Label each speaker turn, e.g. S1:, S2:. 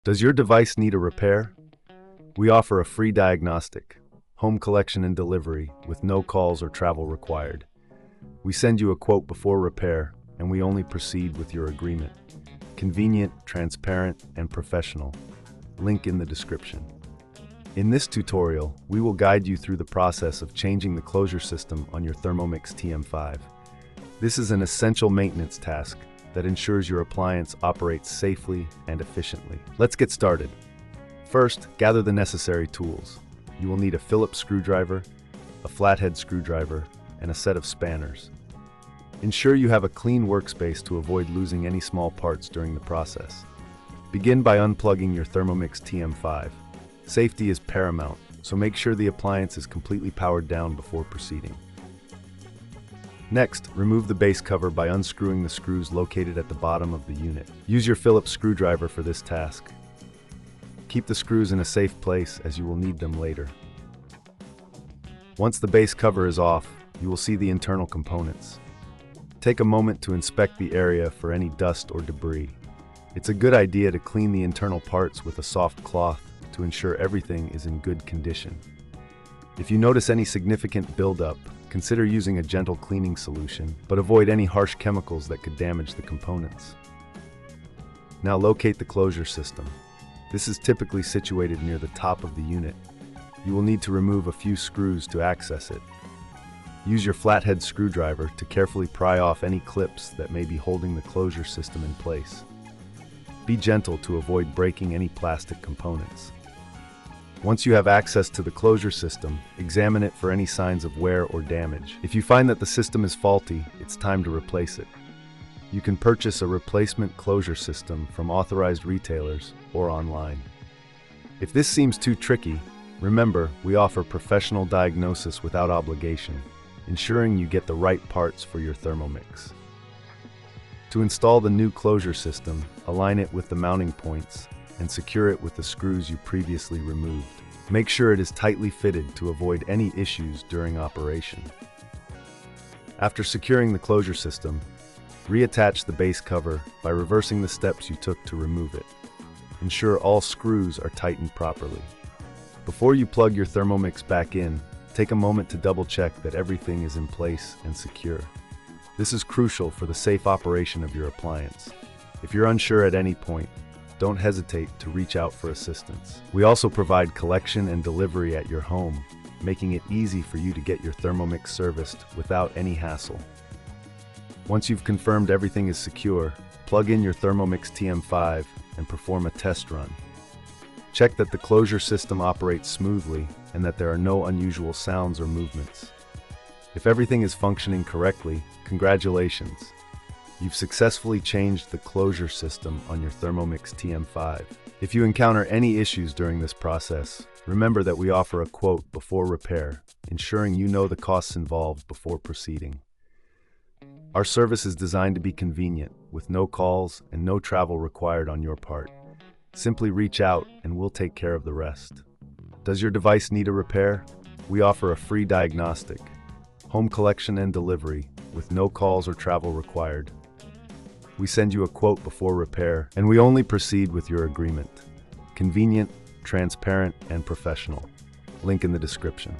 S1: Does your device need a repair? We offer a free diagnostic, home collection and delivery with no calls or travel required. We send you a quote before repair, and we only proceed with your agreement. Convenient, transparent, and professional. Link in the description. In this tutorial, we will guide you through the process of changing the closure system on your Thermomix TM5. This is an essential maintenance task that ensures your appliance operates safely and efficiently. Let's get started. First, gather the necessary tools. You will need a Phillips screwdriver, a flathead screwdriver, and a set of spanners. Ensure you have a clean workspace to avoid losing any small parts during the process. Begin by unplugging your Thermomix TM5. Safety is paramount, so make sure the appliance is completely powered down before proceeding. Next, remove the base cover by unscrewing the screws located at the bottom of the unit. Use your Phillips screwdriver for this task. Keep the screws in a safe place as you will need them later. Once the base cover is off, you will see the internal components. Take a moment to inspect the area for any dust or debris. It's a good idea to clean the internal parts with a soft cloth to ensure everything is in good condition. If you notice any significant buildup, consider using a gentle cleaning solution, but avoid any harsh chemicals that could damage the components. Now locate the closure system. This is typically situated near the top of the unit. You will need to remove a few screws to access it. Use your flathead screwdriver to carefully pry off any clips that may be holding the closure system in place. Be gentle to avoid breaking any plastic components. Once you have access to the closure system, examine it for any signs of wear or damage. If you find that the system is faulty, it's time to replace it. You can purchase a replacement closure system from authorized retailers or online. If this seems too tricky, remember, we offer professional diagnosis without obligation, ensuring you get the right parts for your Thermomix. To install the new closure system, align it with the mounting points and secure it with the screws you previously removed. Make sure it is tightly fitted to avoid any issues during operation. After securing the closure system, reattach the base cover by reversing the steps you took to remove it. Ensure all screws are tightened properly. Before you plug your Thermomix back in, take a moment to double-check that everything is in place and secure. This is crucial for the safe operation of your appliance. If you're unsure at any point, don't hesitate to reach out for assistance. We also provide collection and delivery at your home, making it easy for you to get your Thermomix serviced without any hassle. Once you've confirmed everything is secure, plug in your Thermomix TM5 and perform a test run. Check that the closure system operates smoothly and that there are no unusual sounds or movements. If everything is functioning correctly, congratulations! You've successfully changed the closure system on your Thermomix TM5. If you encounter any issues during this process, remember that we offer a quote before repair, ensuring you know the costs involved before proceeding. Our service is designed to be convenient, with no calls and no travel required on your part. Simply reach out and we'll take care of the rest. Does your device need a repair? We offer a free diagnostic, home collection and delivery, with no calls or travel required. We send you a quote before repair, and we only proceed with your agreement. Convenient, transparent, and professional. Link in the description.